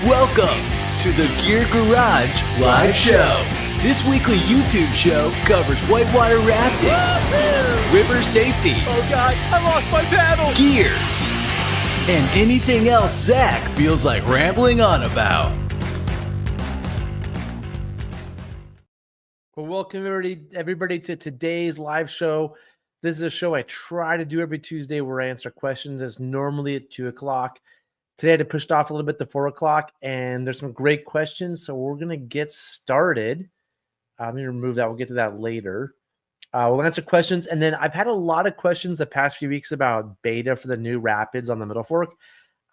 Welcome to the Gear Garage Live Show. This weekly YouTube show covers whitewater rafting, river safety, oh God, I lost my paddle, gear, and anything else Zach feels like rambling on about. Well, welcome everybody to today's live show. This is a show I try to do every Tuesday where I answer questions. It's normally at 2 o'clock. Today I had to push it off a little bit to 4 o'clock, and there's some great questions, so we're going to get started. I'm going to remove that. We'll get to that later. We'll answer questions, and then I've had a lot of questions the past few weeks about beta for the new rapids on the Middle Fork.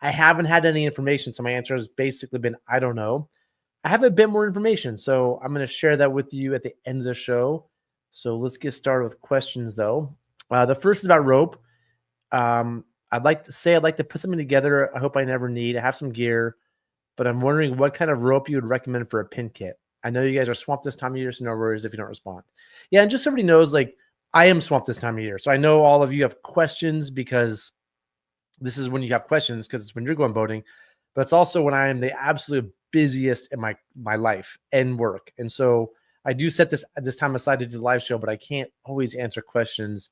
I haven't had any information, so my answer has basically been, I don't know. I have a bit more information, so I'm going to share that with you at the end of the show. So let's get started with questions, though. The first is about rope. I'd like to put something together. I hope I never need. I have some gear, but I'm wondering what kind of rope you would recommend for a pin kit. I know you guys are swamped this time of year, so no worries if you don't respond. Yeah, and just so everybody knows, like, I am swamped this time of year. So I know all of you have questions because this is when you have questions because it's when you're going boating, but it's also when I am the absolute busiest in my life and work. And so I do set this time aside to do the live show, but I can't always answer questions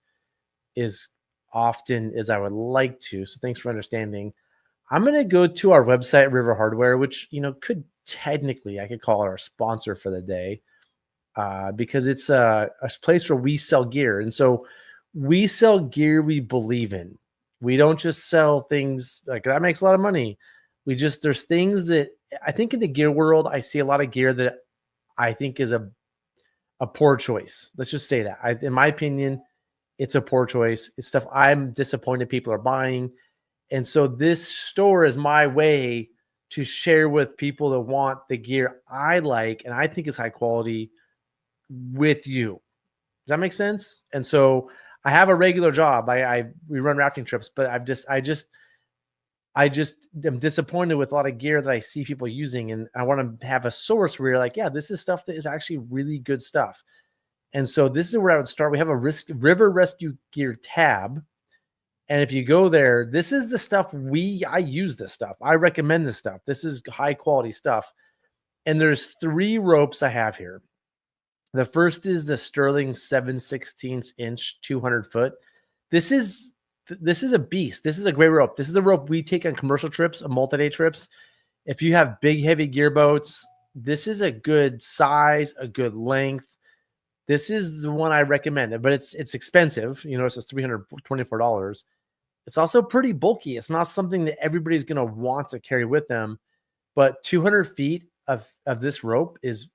as often as I would like to. So thanks for understanding. I'm going to go to our website, River Hardware, which, could technically, I could call it our sponsor for the day because it's a place where we sell gear. And so we sell gear we believe in. We don't just sell things like that makes a lot of money. There's things that I think in the gear world, I see a lot of gear that I think is a poor choice. Let's just say that. In my opinion, it's a poor choice. It's stuff I'm disappointed people are buying. And so this store is my way to share with people that want the gear I like and I think is high quality with you. Does that make sense? And so I have a regular job. We run rafting trips, but I just am disappointed with a lot of gear that I see people using. And I want to have a source where you're like, yeah, this is stuff that is actually really good stuff. And so this is where I would start. We have a river rescue gear tab. And if you go there, this is the stuff I use this stuff. I recommend this stuff. This is high quality stuff. And there's 3 ropes I have here. The first is the Sterling 7/16 inch 200 foot. This is a beast. This is a great rope. This is the rope we take on commercial trips, multi-day trips. If you have big, heavy gear boats, this is a good size, a good length. This is the one I recommend, but it's expensive. It's $324. It's also pretty bulky. It's not something that everybody's going to want to carry with them, but 200 feet of this rope is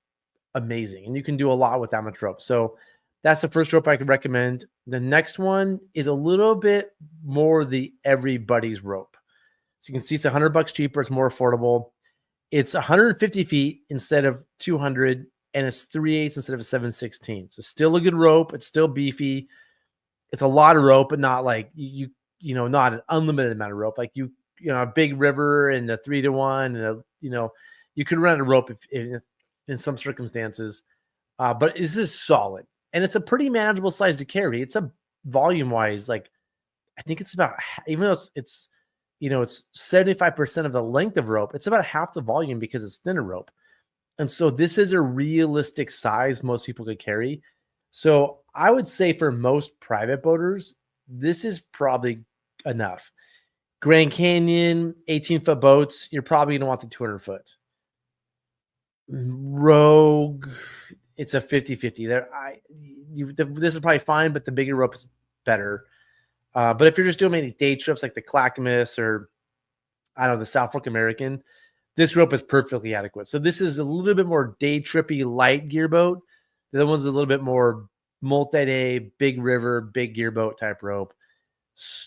amazing, and you can do a lot with that much rope. So that's the first rope I could recommend. The next one is a little bit more the everybody's rope. So you can see it's $100 cheaper. It's more affordable. It's 150 feet instead of 200, and it's 3/8 instead of a 7/16. It's still a good rope. It's still beefy. It's a lot of rope, but not like not an unlimited amount of rope. Like a big river and a 3-to-1, and you could run a rope if in some circumstances. But this is solid. And it's a pretty manageable size to carry. It's a volume-wise, like I think it's about, even though it's 75% of the length of rope, it's about half the volume because it's thinner rope. And so this is a realistic size most people could carry. So I would say for most private boaters, this is probably enough. Grand Canyon, 18-foot boats, you're probably going to want the 200-foot. Rogue, it's a 50-50. This is probably fine, but the bigger rope is better. But if you're just doing maybe day trips like the Clackamas or, I don't know, the South Fork American, this rope is perfectly adequate. So this is a little bit more day trippy light gear boat. The other one's a little bit more multi-day, big river, big gear boat type rope.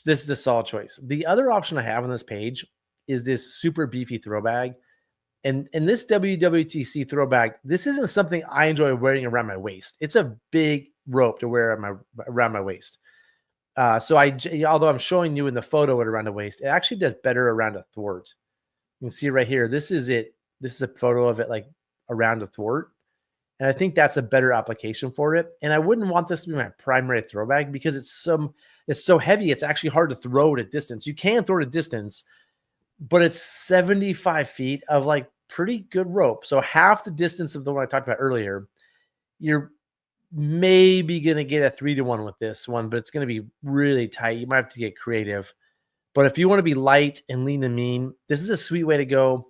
This is a solid choice. The other option I have on this page is this super beefy throw bag. And this WWTC throw bag, this isn't something I enjoy wearing around my waist. It's a big rope to wear around my waist. So although I'm showing you in the photo it around the waist, it actually does better around a thwart. You can see right here, this is it. This is a photo of it like around a thwart. And I think that's a better application for it. And I wouldn't want this to be my primary throw bag because it's so heavy. It's actually hard to throw at a distance. You can throw it at a distance, but it's 75 feet of like pretty good rope. So half the distance of the one I talked about earlier. You're maybe going to get a 3-to-1 with this one, but it's going to be really tight. You might have to get creative. But if you want to be light and lean and mean, this is a sweet way to go.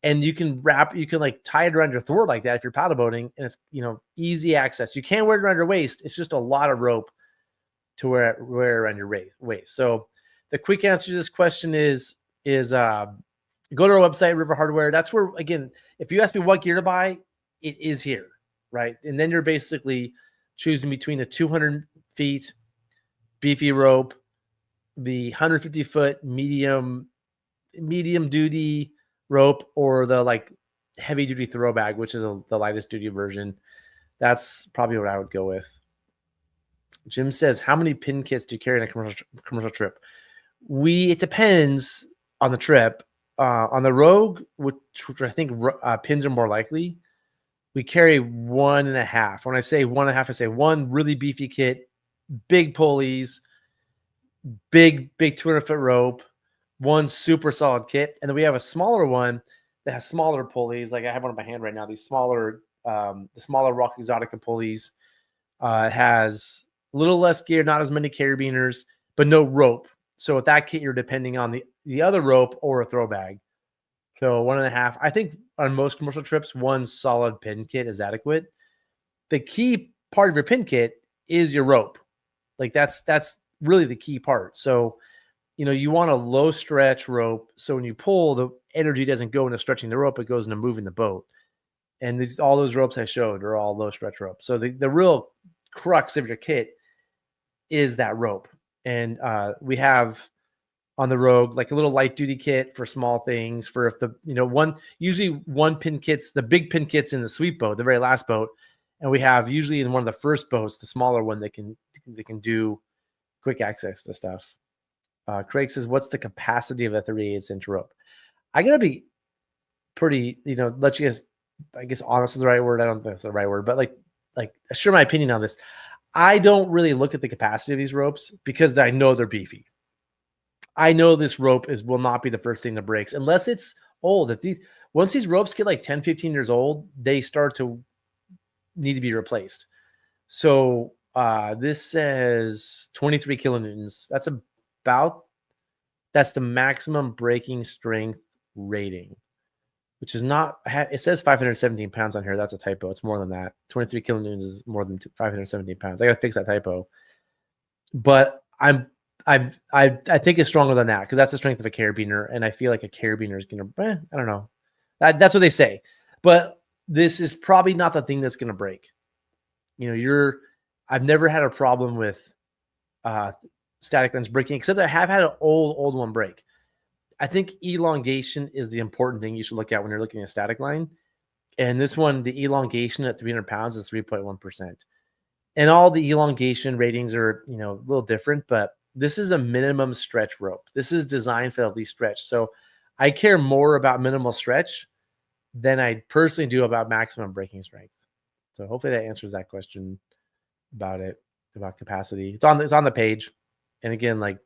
And you can like tie it around your thwart like that if you're paddle boating, and it's, easy access. You can't wear it around your waist. It's just a lot of rope to wear around your waist. So the quick answer to this question is go to our website, River Hardware. That's where, again, if you ask me what gear to buy, it is here, right? And then you're basically choosing between the 200 feet beefy rope, the 150 foot medium duty rope, or the like heavy duty throw bag, which is the lightest duty version. That's probably what I would go with. Jim says, how many pin kits do you carry in a commercial trip? It depends on the trip. On the Rogue, which I think pins are more likely, we carry 1.5. When I say 1.5, I say one really beefy kit, big pulleys, big 200-foot rope, one super solid kit, and then we have a smaller one that has smaller pulleys. Like I have one in my hand right now. These smaller, the smaller Rock Exotica pulleys. It has a little less gear, not as many carabiners, but no rope. So with that kit, you're depending on the other rope or a throw bag. So 1.5. I think on most commercial trips, one solid pin kit is adequate. The key part of your pin kit is your rope. Like that's really the key part. So, you want a low stretch rope. So when you pull, the energy doesn't go into stretching the rope. It goes into moving the boat. And all those ropes I showed are all low stretch ropes. So the real crux of your kit is that rope. And we have on the Rogue like a little light duty kit for small things, for if usually one pin kits, the big pin kits in the sweep boat, the very last boat. And we have usually in one of the first boats, the smaller one that can do quick access to stuff. Craig says, what's the capacity of a 38-inch rope? I got to be pretty, let you guys, I guess honest is the right word. I don't think it's the right word, but like share my opinion on this. I don't really look at the capacity of these ropes because I know they're beefy. I know this rope will not be the first thing that breaks unless it's old. Once these ropes get like 10, 15 years old, they start to need to be replaced. So this says 23 kilonewtons. That's the maximum breaking strength rating, which is not, it says 517 pounds on here. That's a typo. It's more than that. 23 kilonewtons is more than 517 pounds. I got to fix that typo. But I think it's stronger than that because that's the strength of a carabiner. And I feel like a carabiner is going to, I don't know. That's what they say. But this is probably not the thing that's going to break. I've never had a problem with static lens breaking, except I have had an old one break. I think elongation is the important thing you should look at when you're looking at a static line. And this one, the elongation at 300 pounds is 3.1%. And all the elongation ratings are, a little different, but this is a minimum stretch rope. This is designed for the least stretch. So I care more about minimal stretch than I personally do about maximum breaking strength. So hopefully that answers that question about capacity. It's on the page. And again, let's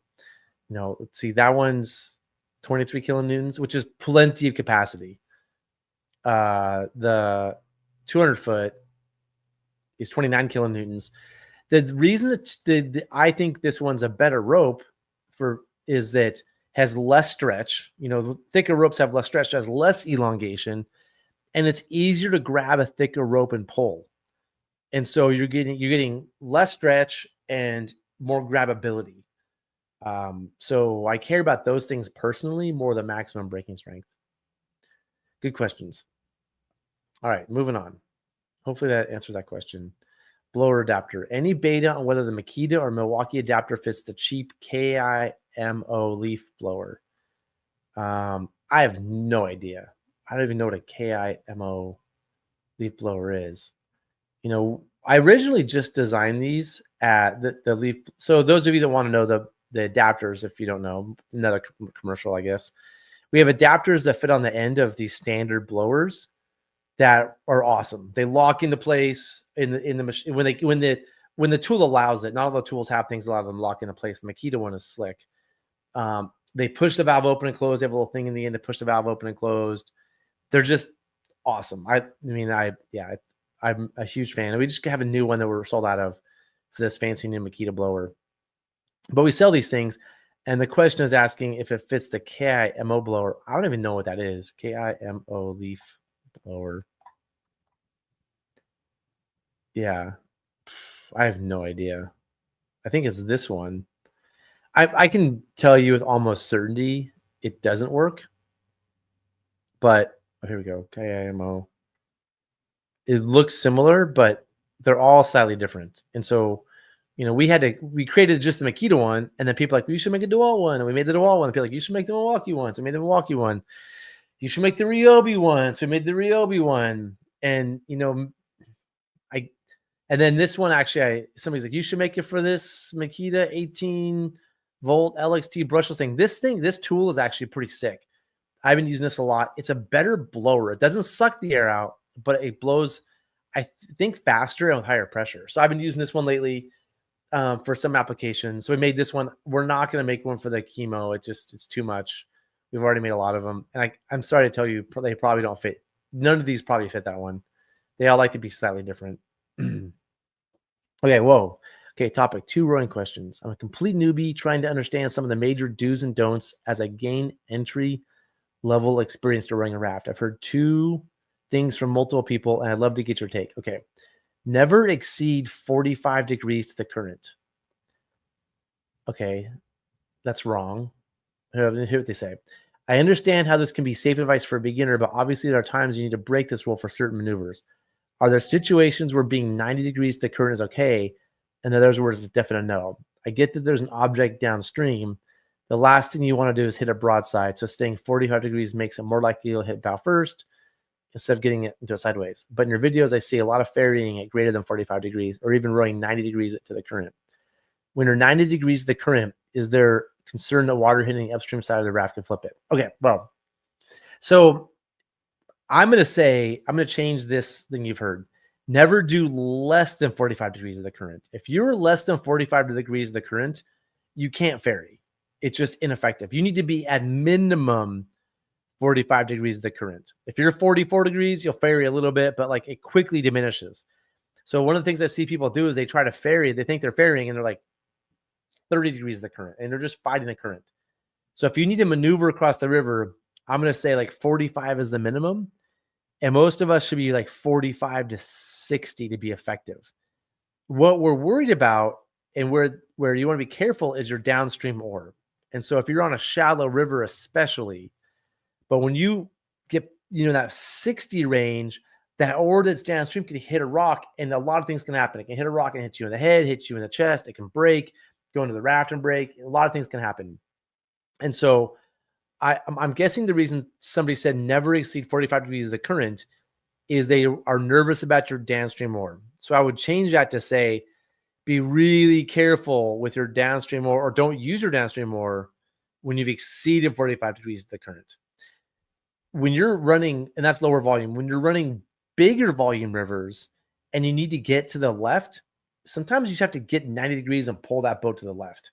see, that one's 23 kilonewtons, which is plenty of capacity. The 200 foot is 29 kilonewtons. The reason that I think this one's a better rope is that has less stretch. Thicker ropes have less stretch, has less elongation, and it's easier to grab a thicker rope and pull. And so you're getting less stretch and more grabbability. So I care about those things personally more than maximum breaking strength. Good questions. All right, moving on. Hopefully that answers that question. Blower adapter. Any beta on whether the Makita or Milwaukee adapter fits the cheap KIMO leaf blower? I have no idea. I don't even know what a KIMO leaf blower is. I originally just designed these at the leaf. So those of you that want to know the adapters, if you don't know, another commercial, I guess. We have adapters that fit on the end of these standard blowers that are awesome. They lock into place in the machine when the tool allows it. Not all the tools have things allow them to lock into place. The Makita one is slick. They push the valve open and close. They have a little thing in the end to push the valve open and closed. They're just awesome. I'm a huge fan. We just have a new one that we're sold out of for this fancy new Makita blower. But we sell these things, and the question is asking if it fits the KIMO blower. I don't even know what that is. KIMO leaf blower. Yeah, I have no idea. I think it's this one. I can tell you with almost certainty it doesn't work. But here we go. KIMO. It looks similar, but they're all slightly different. And so, we created just the Makita one, and then people are like, you should make a DeWalt one. And we made the DeWalt one. And people are like, you should make the Milwaukee one. So we made the Milwaukee one. You should make the Ryobi one. So we made the Ryobi one. And, and then this one, actually, somebody's like, you should make it for this Makita 18 volt LXT brushless thing. This tool is actually pretty sick. I've been using this a lot. It's a better blower. It doesn't suck the air out, but it blows, I think, faster and with higher pressure. So I've been using this one lately for some applications. So we made this one. We're not going to make one for the chemo. It's too much. We've already made a lot of them. And I'm sorry to tell you, they probably don't fit. None of these probably fit that one. They all like to be slightly different. Okay, whoa. Okay, topic 2 rowing questions. I'm a complete newbie trying to understand some of the major do's and don'ts as I gain entry level experience to rowing a raft. I've heard 2 things from multiple people, and I'd love to get your take. Okay. Never exceed 45 degrees to the current. Okay, that's wrong. Hear what they say. I understand how this can be safe advice for a beginner, but obviously there are times you need to break this rule for certain maneuvers. Are there situations where being 90 degrees to the current is okay, and in other words, it's definite no? I get that there's an object downstream. The last thing you want to do is hit a broadside, so staying 45 degrees makes it more likely you'll hit bow first instead of getting it into a sideways. But in your videos, I see a lot of ferrying at greater than 45 degrees or even rowing 90 degrees to the current. When you're 90 degrees to the current, is there concern that water hitting the upstream side of the raft can flip it? Okay, well, so I'm going to change this thing you've heard. Never do less than 45 degrees of the current. If you're less than 45 degrees of the current, you can't ferry. It's just ineffective. You need to be at minimum 45 degrees of the current. If you're 44 degrees, you'll ferry a little bit, but it quickly diminishes. So one of the things I see people do is they try to ferry. They think they're ferrying, and they're like 30 degrees of the current, and they're just fighting the current. So if you need to maneuver across the river, I'm going to say 45 is the minimum. And most of us should be 45 to 60 to be effective. What we're worried about and where you want to be careful is your downstream oar. And so if you're on a shallow river especially, but when you get that 60 range, that oar that's downstream can hit a rock, and a lot of things can happen. It can hit a rock and hit you in the head, hit you in the chest. It can break, go into the raft and break. A lot of things can happen. And so I'm guessing the reason somebody said never exceed 45 degrees of the current is they are nervous about your downstream oar. So I would change that to say, be really careful with your downstream oar, or don't use your downstream oar when you've exceeded 45 degrees of the current. When you're running, and that's lower volume, when you're running bigger volume rivers and you need to get to the left, sometimes you just have to get 90 degrees and pull that boat to the left.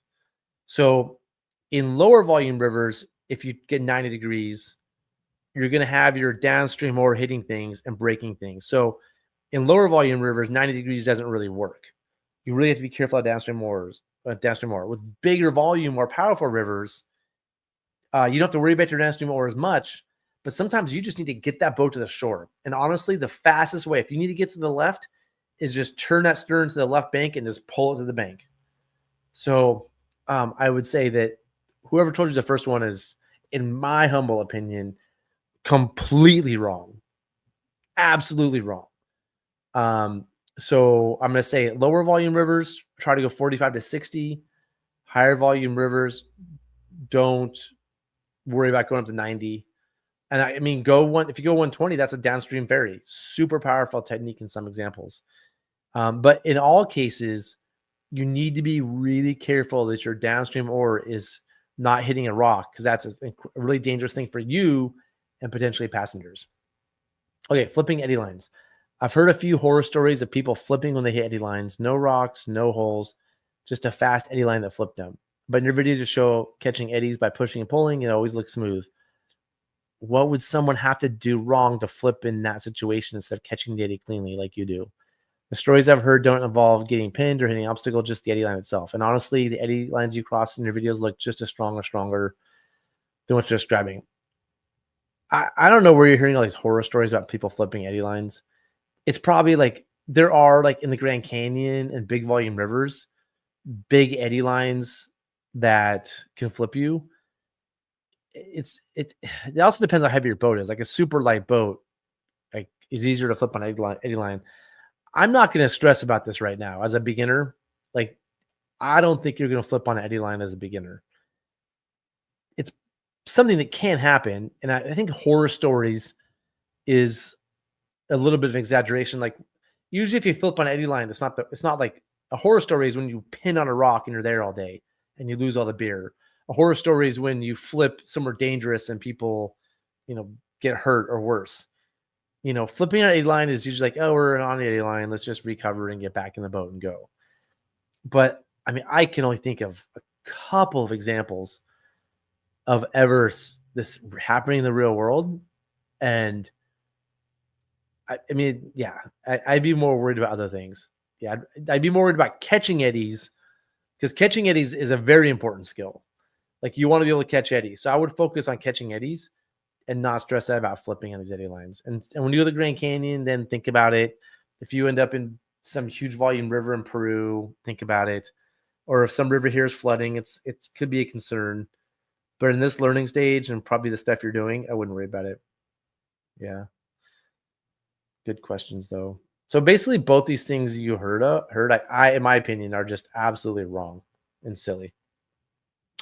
So in lower volume rivers, if you get 90 degrees, you're going to have your downstream oar hitting things and breaking things. So in lower volume rivers, 90 degrees doesn't really work. You really have to be careful of downstream oar. With bigger volume, more powerful rivers, you don't have to worry about your downstream oar as much, but sometimes you just need to get that boat to the shore. And honestly, the fastest way, if you need to get to the left, is just turn that stern to the left bank and just pull it to the bank. So I would say that whoever told you the first one is, in my humble opinion, completely wrong. Absolutely wrong. So I'm going to say lower volume rivers, try to go 45 to 60. Higher volume rivers, don't worry about going up to 90. And if you go 120, that's a downstream ferry. Super powerful technique in some examples. But in all cases, you need to be really careful that your downstream oar is not hitting a rock, because that's a really dangerous thing for you and potentially passengers. Okay, flipping eddy lines. I've heard a few horror stories of people flipping when they hit eddy lines. No rocks, no holes, just a fast eddy line that flipped them. but in your videos you show catching eddies by pushing and pulling. It always looks smooth. What would someone have to do wrong to flip in that situation instead of catching the eddy cleanly like you do? The stories I've heard don't involve getting pinned or hitting an obstacle, just the eddy line itself. And honestly, the eddy lines you cross in your videos look just as strong or stronger than what you're describing. I don't know where you're hearing all these horror stories about people flipping eddy lines. It's probably like there are, like in the Grand Canyon and big volume rivers, big eddy lines that can flip you. It also depends on how heavy your boat is. Like a super light boat, like, is easier to flip on eddy line. I'm not going to stress about this right now as a beginner. Like, I don't think you're going to flip on an eddy line as a beginner. It's something that can happen, and I think horror stories is a little bit of an exaggeration. Like, usually if you flip on an eddy line, it's not like a horror story is when you pin on a rock and you're there all day and you lose all the beer. A horror story is when you flip somewhere dangerous and people, get hurt or worse. Flipping on an eddy line is usually like, oh, we're on the eddy line, let's just recover and get back in the boat and go. But I mean, I can only think of a couple of examples of ever this happening in the real world. And I mean, yeah, I'd be more worried about other things. Yeah, I'd be more worried about catching eddies, because catching eddies is a very important skill. Like, you want to be able to catch eddies. So I would focus on catching eddies and not stress out about flipping on these eddy lines. And when you go to the Grand Canyon, then think about it. If you end up in some huge volume river in Peru, think about it. Or if some river here is flooding, it could be a concern. But in this learning stage and probably the stuff you're doing, I wouldn't worry about it. Yeah. Good questions, though. So basically, both these things you heard, I in my opinion, are just absolutely wrong and silly.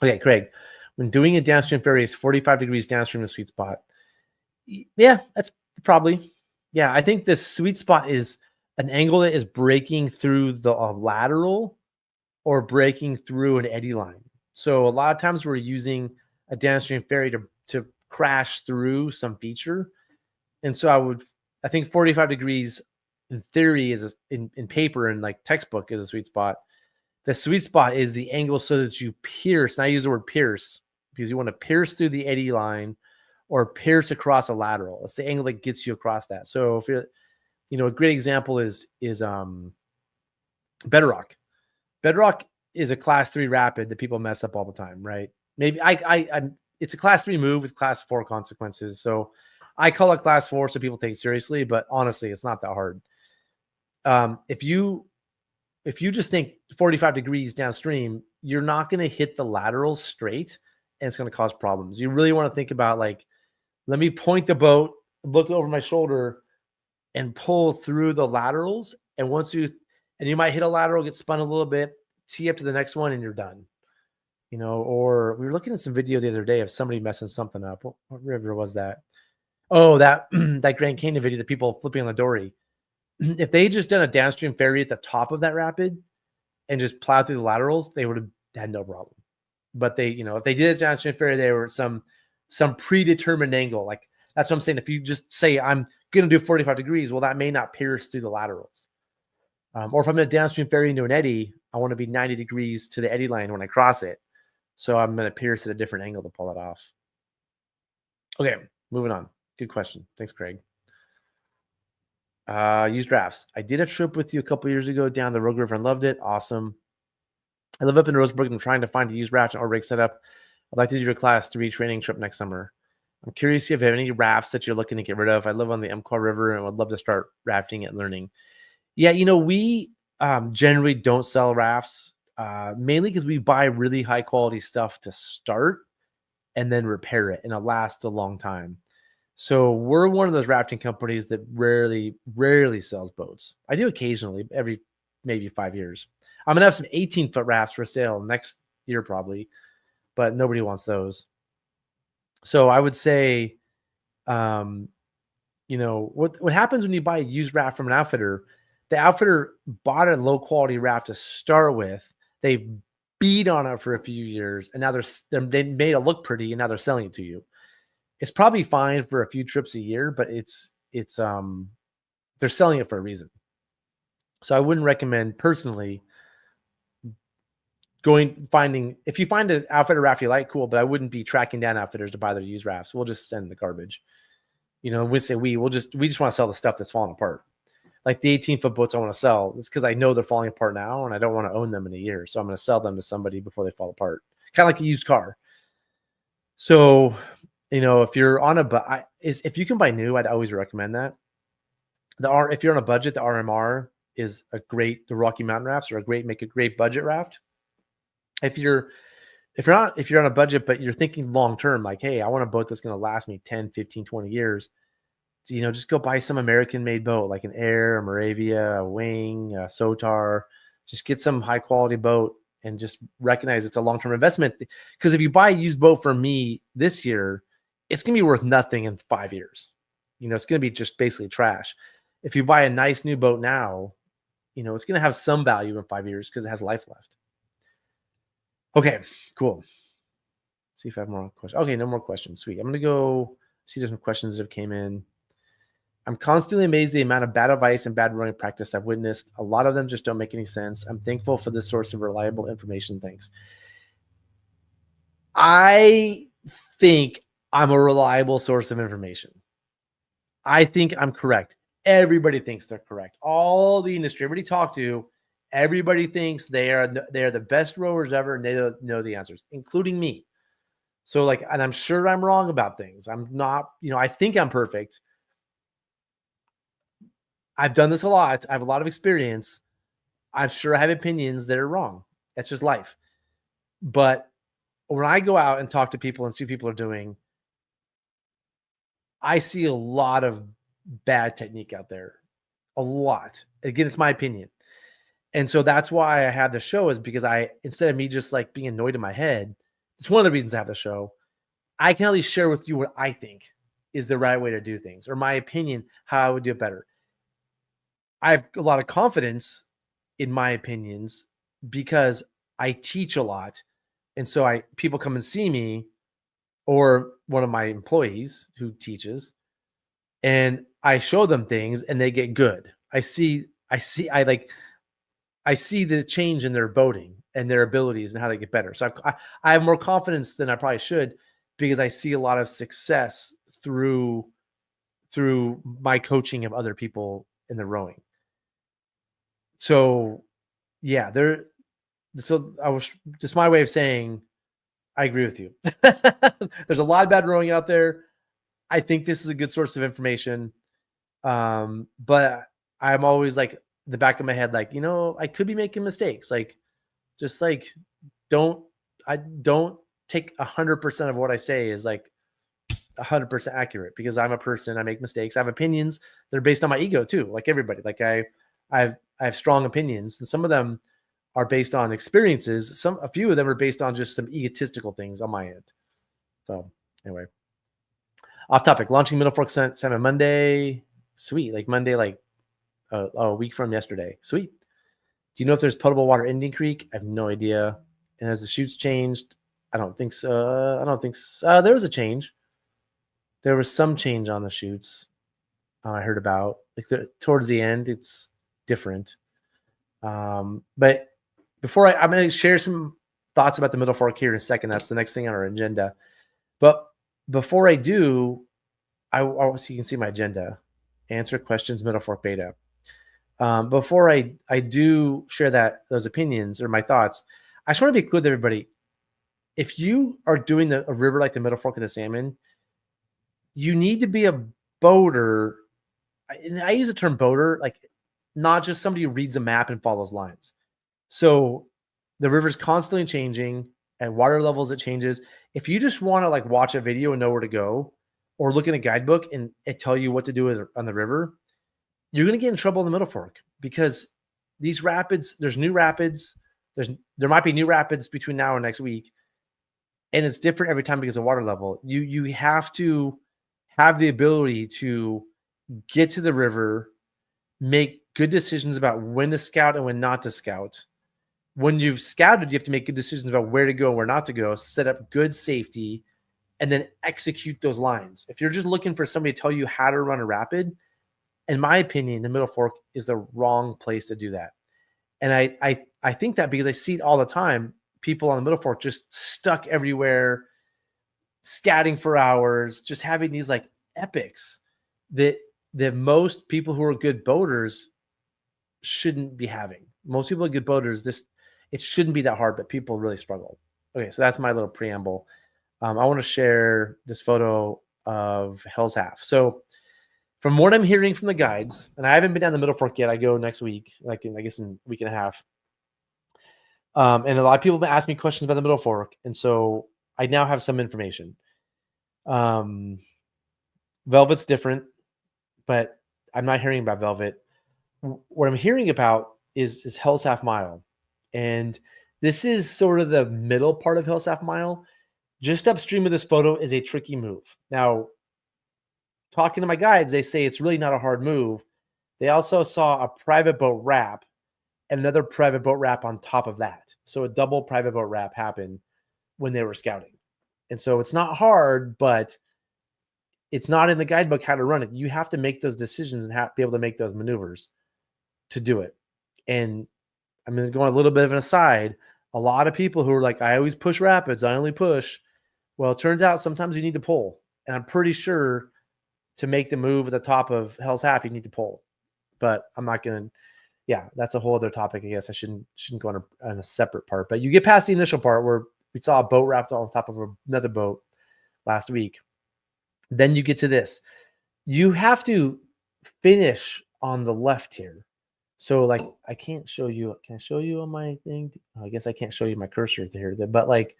Okay, Craig, when doing a downstream ferry is 45 degrees downstream of the sweet spot. Yeah, that's probably. Yeah, I think the sweet spot is an angle that is breaking through the lateral or breaking through an eddy line. So a lot of times we're using a downstream ferry to crash through some feature. And so I think 45 degrees in theory in paper and like textbook is a sweet spot. The sweet spot is the angle so that you pierce, and I use the word pierce because you want to pierce through the eddy line or pierce across a lateral. It's the angle that gets you across that. So if you're, a great example is bedrock. Bedrock is a class 3 rapid that people mess up all the time, right? Maybe it's a class 3 move with class 4 consequences. So I call it class 4 so people take it seriously, but honestly, it's not that hard. If you just think 45 degrees downstream, you're not going to hit the laterals straight, and it's going to cause problems. You really want to think about, like, let me point the boat, look over my shoulder, and pull through the laterals. And you might hit a lateral, get spun a little bit, tee up to the next one, and you're done. Or we were looking at some video the other day of somebody messing something up. What river was that? Oh, that Grand Canyon video, the people flipping on the dory. If they just done a downstream ferry at the top of that rapid and just plowed through the laterals, they would have had no problem. But they, if they did a downstream ferry, they were at some predetermined angle. Like, that's what I'm saying. If you just say, I'm going to do 45 degrees, well, that may not pierce through the laterals. Or if I'm in a downstream ferry into an eddy, I want to be 90 degrees to the eddy line when I cross it. So I'm going to pierce at a different angle to pull it off. Okay, moving on. Good question. Thanks, Craig. Used rafts. I did a trip with you a couple years ago down the Rogue River and loved it. Awesome. I live up in Roseburg and I'm trying to find a used raft or rig setup. I'd like to do your class 3 training trip next summer. I'm curious if you have any rafts that you're looking to get rid of. I live on the Umpqua River and would love to start rafting and learning. Yeah, we generally don't sell rafts, mainly because we buy really high quality stuff to start and then repair it, and it lasts a long time. So we're one of those rafting companies that rarely sells boats. I do occasionally, every maybe 5 years. I'm going to have some 18-foot rafts for sale next year probably, but nobody wants those. So I would say, what happens when you buy a used raft from an outfitter, the outfitter bought a low-quality raft to start with. They beat on it for a few years, and now they made it look pretty, and now they're selling it to you. It's probably fine for a few trips a year, but they're selling it for a reason. So I wouldn't recommend personally if you find an outfitter raft you like, cool, but I wouldn't be tracking down outfitters to buy their used rafts. We'll just send the garbage. We just want to sell the stuff that's falling apart. Like the 18-foot boats I want to sell, it's because I know they're falling apart now and I don't want to own them in a year. So I'm going to sell them to somebody before they fall apart. Kind of like a used car. So, if you're on if you can buy new, I'd always recommend that. If you're on a budget, the RMR is the Rocky Mountain rafts are make a great budget raft. If you're on a budget, but you're thinking long-term, like, hey, I want a boat that's going to last me 10, 15, 20 years, just go buy some American-made boat, like an Air, a Moravia, a Wing, a Sotar. Just get some high-quality boat and just recognize it's a long-term investment. Because if you buy a used boat from me this year, it's going to be worth nothing in 5 years. It's going to be just basically trash. If you buy a nice new boat now, it's going to have some value in 5 years because it has life left. Okay, cool. Let's see if I have more questions. Okay, no more questions. Sweet. I'm going to go see some questions that came in. I'm constantly amazed at the amount of bad advice and bad rowing practice I've witnessed. A lot of them just don't make any sense. I'm thankful for this source of reliable information. Thanks. I think I'm a reliable source of information. I think I'm correct. Everybody thinks they're correct. All the industry, everybody talk to, everybody thinks they are the best rowers ever and they don't know the answers, including me. So and I'm sure I'm wrong about things. I'm not, I think I'm perfect. I've done this a lot. I have a lot of experience. I'm sure I have opinions that are wrong. That's just life. But when I go out and talk to people and see what people are doing, I see a lot of bad technique out there. A lot. Again, it's my opinion. And so that's why I have the show, is because instead of me just being annoyed in my head, it's one of the reasons I have the show. I can at least share with you what I think is the right way to do things, or my opinion, how I would do it better. I have a lot of confidence in my opinions because I teach a lot. And so people come and see me, or one of my employees who teaches, and I show them things and they get good. I see the change in their boating and their abilities and how they get better. So I have more confidence than I probably should, because I see a lot of success through my coaching of other people in the rowing. So yeah, I was just my way of saying I agree with you. There's a lot of bad rowing out there. I think this is a good source of information. But I'm always the back of my head, I could be making mistakes. Don't take 100% of what I say is 100% accurate, because I'm a person. I make mistakes. I have opinions that are based on my ego too. Like everybody, I have strong opinions, and some of them are based on experiences. A few of them are based on just some egotistical things on my end. So anyway, off topic. Launching Middle Fork Salmon Monday. Sweet. Monday, a week from yesterday. Sweet. Do you know if there's potable water in Indian Creek? I have no idea. And has the chutes changed? I don't think so. There was a change. There was some change on the chutes. I heard about towards the end. It's different. But before I'm going to share some thoughts about the Middle Fork here in a second. That's the next thing on our agenda. But before I do, so you can see my agenda. Answer questions, Middle Fork Beta. Before I do share those opinions or my thoughts, I just want to be clear with everybody. If you are doing a river like the Middle Fork of the Salmon, you need to be a boater. And I use the term boater, not just somebody who reads a map and follows lines. So the river's constantly changing, at water levels it changes. If you just want to watch a video and know where to go, or look in a guidebook and it tell you what to do on the river, you're going to get in trouble in the Middle Fork, because these rapids, there's new rapids. There might be new rapids between now and next week. And it's different every time because of water level. You have to have the ability to get to the river, make good decisions about when to scout and when not to scout. When you've scouted, you have to make good decisions about where to go and where not to go, set up good safety, and then execute those lines. If you're just looking for somebody to tell you how to run a rapid, in my opinion, the Middle Fork is the wrong place to do that. And I think that because I see it all the time. people on the Middle Fork just stuck everywhere, scatting for hours, just having these like epics that most people who are good boaters shouldn't be having. Most people are good boaters. It shouldn't be that hard, but people really struggle. Okay, so that's my little preamble. I want to share this photo of Hell's Half. So from what I'm hearing from the guides, and I haven't been down the Middle Fork yet. I go next week, I guess in a week and a half. And a lot of people have been asking me questions about the Middle Fork, and so I now have some information. Velvet's different, but I'm not hearing about Velvet. What I'm hearing about is Hell's Half Mile, and this is sort of the middle part of Hell's Half Mile. Just upstream of this photo is a tricky move. Now, talking to my guides, they say it's really not a hard move. They also saw a private boat wrap and another private boat wrap on top of that. So a double private boat wrap happened when they were scouting. And so it's not hard, but it's not in the guidebook how to run it. You have to make those decisions and be able to make those maneuvers to do it. And I'm going a little bit of an aside. A lot of people who are like, I always push rapids, I only push. Well, it turns out sometimes you need to pull. And I'm pretty sure to make the move at the top of Hell's Half, you need to pull. But I'm not going to, yeah, that's a whole other topic. I guess I shouldn't go on a separate part. But you get past the initial part where we saw a boat wrapped on top of another boat last week. Then you get to this. You have to finish on the left here. So like, I can't show you. Can I show you on my thing? I guess I can't show you my cursor here. But like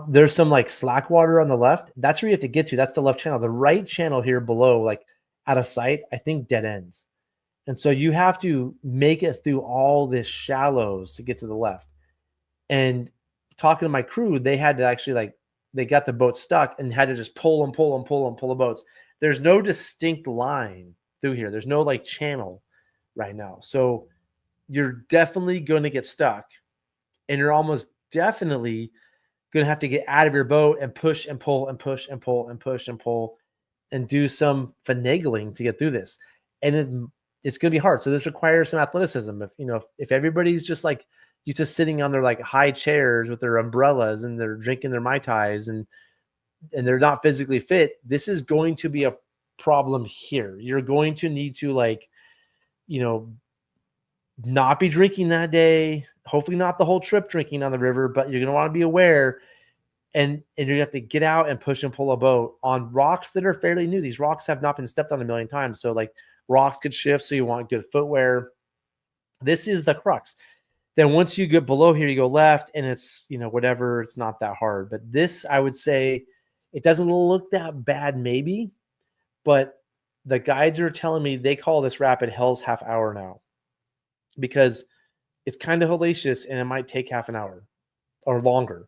there's some like slack water on the left. That's where you have to get to. That's the left channel. The right channel here below, like out of sight, I think dead ends. And so you have to make it through all this shallows to get to the left. And talking to my crew, they had to actually they got the boat stuck and had to just pull the boats. There's no distinct line through here. There's no like channel right now. So you're definitely going to get stuck, and you're almost definitely going to have to get out of your boat and push and pull and push and pull and push and pull and do some finagling to get through this. And it's going to be hard. So this requires some athleticism. If everybody's just like used to sitting on their like high chairs with their umbrellas and they're drinking their Mai Tais and they're not physically fit, this is going to be a problem here. You're going to need to not be drinking that day. Hopefully not the whole trip drinking on the river, but you're going to want to be aware. And you're going to have to get out and push and pull a boat on rocks that are fairly new. These rocks have not been stepped on a million times. So like rocks could shift. So you want good footwear. This is the crux. Then once you get below here, you go left and it's, whatever, it's not that hard. But this, I would say, it doesn't look that bad maybe, but the guides are telling me they call this rapid Hell's Half Hour now because it's kind of hellacious and it might take half an hour or longer.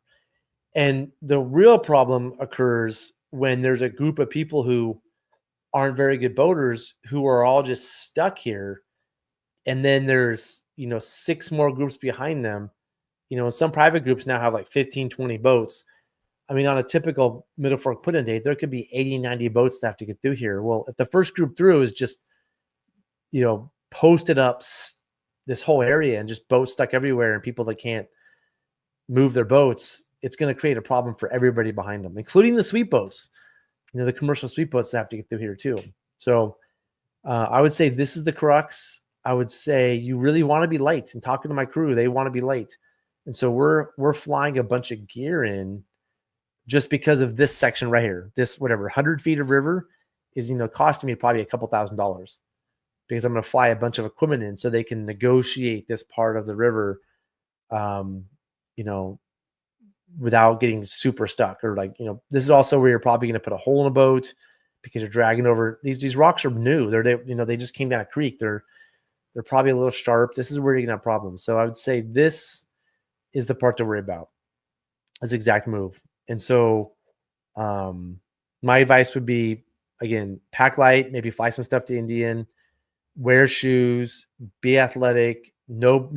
And the real problem occurs when there's a group of people who aren't very good boaters who are all just stuck here. And then there's, 6 more groups behind them. Some private groups now have like 15, 20 boats. I mean, on a typical Middle Fork put-in date, there could be 80, 90 boats that have to get through here. Well, if the first group through is just, posted up this whole area and just boats stuck everywhere and people that can't move their boats, it's going to create a problem for everybody behind them, including the sweep boats, the commercial sweep boats that have to get through here too. So I would say this is the crux. I would say you really want to be light, and talking to my crew, they want to be light. And so we're flying a bunch of gear in just because of this section right here. This, 100 feet of river is, costing me probably a couple $1,000 because I'm going to fly a bunch of equipment in so they can negotiate this part of the river, without getting super stuck or this is also where you're probably going to put a hole in a boat because you're dragging over these rocks are new. They just came down a creek. They're probably a little sharp. This is where you're going to have problems. So I would say this is the part to worry about. This exact move. And so my advice would be, again, pack light, maybe fly some stuff to Indian, wear shoes, be athletic, no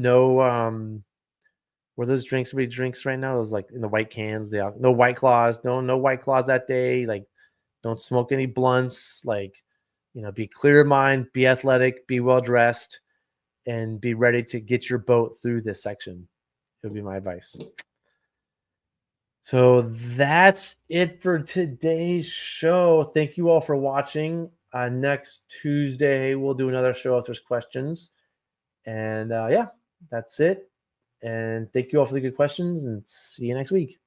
were those drinks everybody drinks right now? Those like in the white cans, no White Claws, no White Claws that day. Like, don't smoke any blunts. Like, be clear of mind, be athletic, be well dressed, and be ready to get your boat through this section. would be my advice. So that's it for today's show. Thank you all for watching. Next Tuesday, we'll do another show if there's questions. And yeah, that's it. And thank you all for the good questions, and see you next week.